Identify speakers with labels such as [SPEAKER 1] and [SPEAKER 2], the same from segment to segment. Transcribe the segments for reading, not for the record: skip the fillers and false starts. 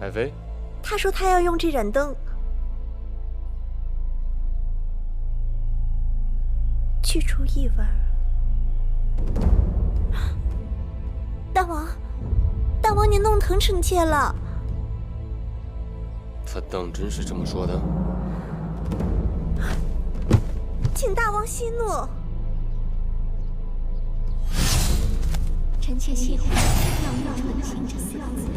[SPEAKER 1] 愛妃，
[SPEAKER 2] 他說他要用這盏燈去除異味。大王，大王，你弄疼臣妾了。
[SPEAKER 1] 他当真是这么说的？
[SPEAKER 2] 请大王息怒。
[SPEAKER 3] 臣妾喜欢“妙语传情”这4个字。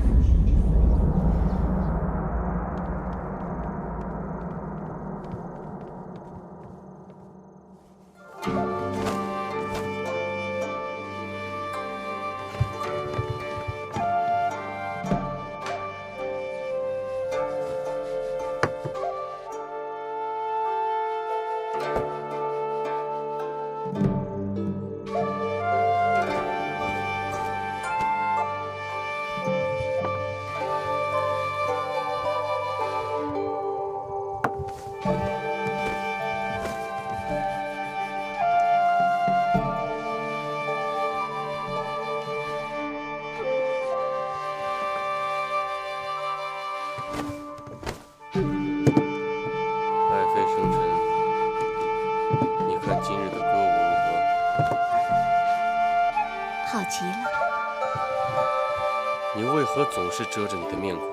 [SPEAKER 1] 你为何总是遮着你的面孔？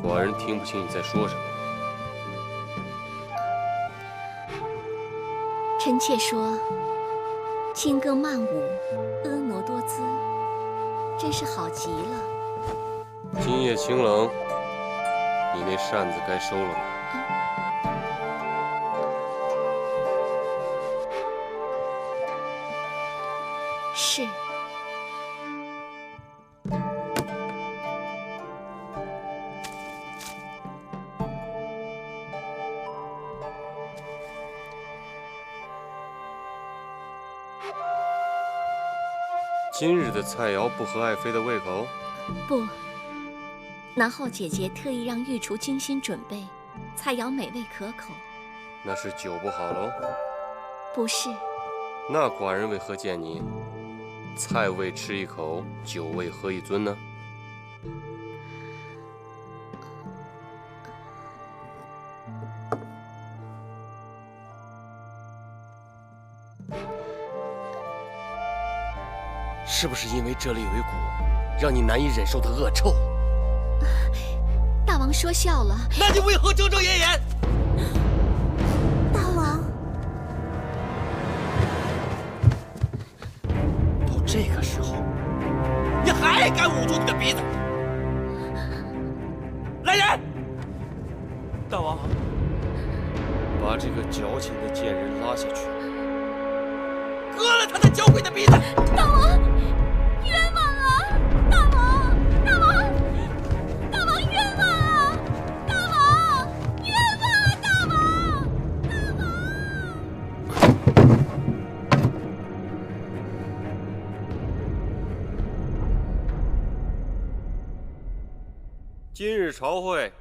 [SPEAKER 1] 寡人听不清你在说什么。
[SPEAKER 3] 臣妾说，轻歌曼舞，婀娜多姿，真是好极了。
[SPEAKER 1] 今夜清冷，你那扇子该收了吗？
[SPEAKER 3] 是。
[SPEAKER 1] 今日的菜肴不合爱妃的胃口？
[SPEAKER 3] 不，南后姐姐特意让御厨精心準備，菜肴美味可口。
[SPEAKER 1] 那是酒不好嘍？
[SPEAKER 3] 不是。
[SPEAKER 1] 那寡人為何見你菜味吃一口，酒味喝一樽呢？是不是因为这裡有一股讓你難以忍受的惡臭？
[SPEAKER 3] 大王說笑了。
[SPEAKER 1] 那你為何遮遮掩掩？
[SPEAKER 2] 大王，
[SPEAKER 1] 到這個時候，你還敢捂住你的鼻子？來人！大王，把這個矯情的賤人拉下去，割了他的嬌貴的鼻子！
[SPEAKER 3] 大王！冤枉啊！大王，大王，大王冤枉啊！大王，冤枉啊！大王，大王。
[SPEAKER 1] 今日朝會，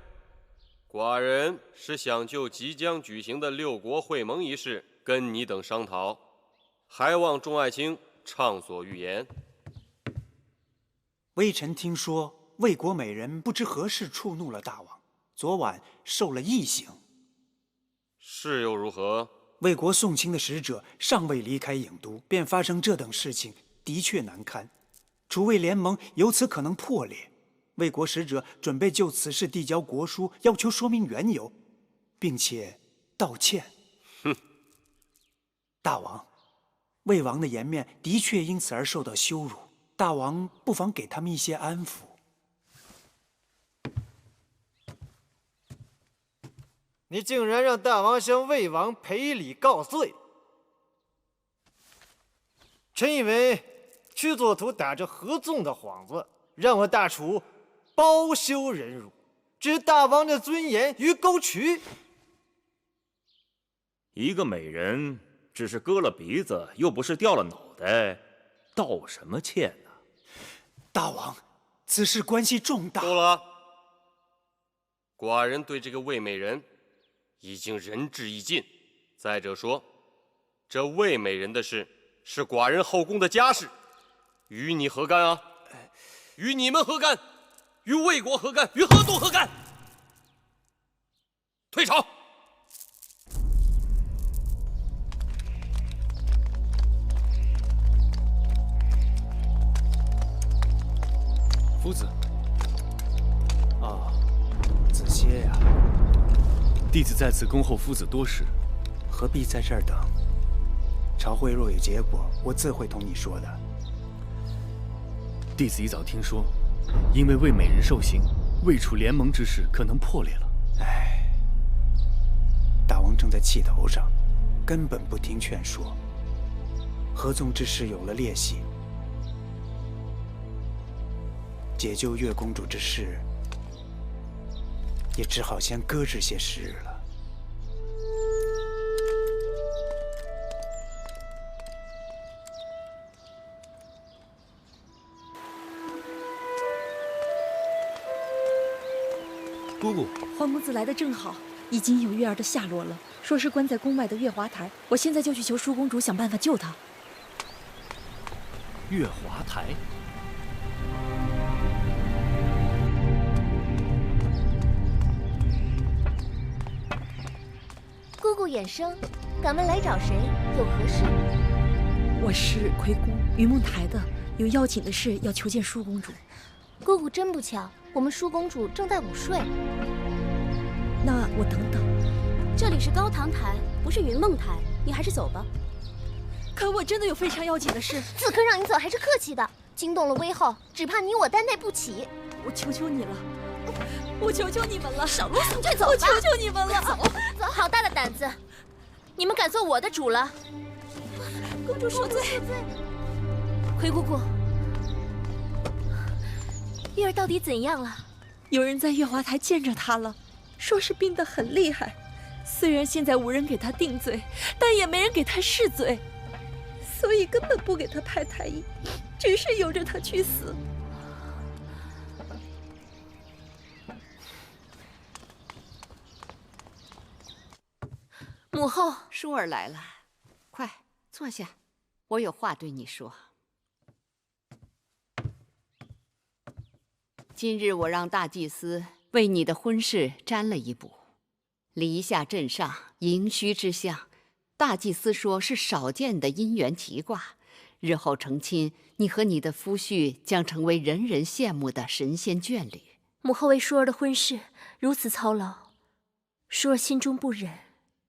[SPEAKER 1] 寡人是想就即將舉行的六國會盟一事跟你等商討，還望眾愛卿暢所欲言。
[SPEAKER 4] 微臣聽說魏國美人不知何事觸怒了大王，昨晚受了異刑。
[SPEAKER 1] 是又如何？
[SPEAKER 4] 魏國送親的使者尚未離開郢都，便發生這等事情，的確難堪。楚魏聯盟由此可能破裂。魏國使者準備就此事遞交國書，要求說明緣由，並且道歉。
[SPEAKER 1] 哼！
[SPEAKER 4] 大王，魏王的顏面的確因此而受到羞辱，大王不妨給他們一些安撫。
[SPEAKER 5] 你竟然讓大王向魏王賠禮告罪！臣以為屈作圖打着合縱的幌子，讓我大楚包羞忍辱，置大王的尊嚴於溝渠。
[SPEAKER 6] 一個美人只是割了鼻子，又不是掉了腦袋，道什麼歉呢？
[SPEAKER 4] 大王，此事關係重大。
[SPEAKER 1] 夠了，寡人對這個魏美人已經仁至義盡。再者說，這魏美人的事是寡人後宮的家事，與你何干啊？與你們何干？与魏國何干？與河東何干？退朝！
[SPEAKER 7] 夫子。
[SPEAKER 4] 哦，子歇呀。
[SPEAKER 7] 弟子在此恭候夫子多时，
[SPEAKER 4] 何必在这儿等？朝会若有结果，我自会同你说的。
[SPEAKER 7] 弟子一早听說，因为魏美人受刑，魏楚联盟之事可能破裂了。
[SPEAKER 4] 唉，大王正在气头上，根本不听劝说。合纵之事有了裂隙，解救月公主之事，也只好先搁置些时日了。
[SPEAKER 7] 姑姑，
[SPEAKER 3] 欢公子来的正好，已经有月儿的下落了，说是关在宫外的月华台。我现在就去求舒公主想办法救她。
[SPEAKER 7] 月华台。
[SPEAKER 2] 姑姑远生，敢问来找谁？有何事？
[SPEAKER 3] 我是魁姑云梦台的，有要紧的事要求见舒公主。
[SPEAKER 2] 姑姑真不巧，我们舒公主正在午睡。
[SPEAKER 3] 那我等等。
[SPEAKER 8] 这里是高堂台，不是云梦台，你还是走吧。
[SPEAKER 3] 可我真的有非常要紧的事。
[SPEAKER 2] 此刻让你走还是客气的，惊动了威后，只怕你我担待不起。
[SPEAKER 3] 我求求你了，我求求你们了，
[SPEAKER 8] 少啰嗦，快走吧！
[SPEAKER 3] 我求求你们了，
[SPEAKER 2] 走，好大的胆子！你们敢做我的主了？
[SPEAKER 3] 公主恕罪。
[SPEAKER 2] 魁姑姑，月儿到底怎样了？
[SPEAKER 3] 有人在月华台见着她了，说是病得很厉害。虽然现在无人给她定罪，但也没人给她释罪，所以根本不给她拍太医，只是由着她去死。
[SPEAKER 2] 母后，
[SPEAKER 8] 舒儿来了，快坐下，我有话对你说。今日我让大祭司为你的婚事占了一卜，离下镇上迎虚之象，大祭司说是少见的姻缘奇卦，日後成親，你和你的夫婿將成為人人羨慕的神仙眷侶。
[SPEAKER 2] 母後為舒兒的婚事如此操勞，舒兒心中不忍。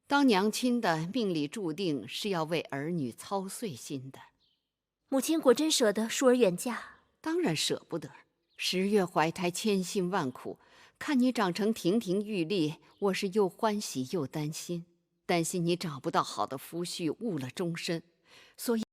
[SPEAKER 8] 當娘親的命裡注定是要為兒女操碎心的。
[SPEAKER 2] 母親果真捨得舒兒遠嫁？
[SPEAKER 8] 當然捨不得。10月懷胎，千辛萬苦，看你長成亭亭玉立，我是又歡喜又擔心，擔心你找不到好的夫婿，誤了終身，所以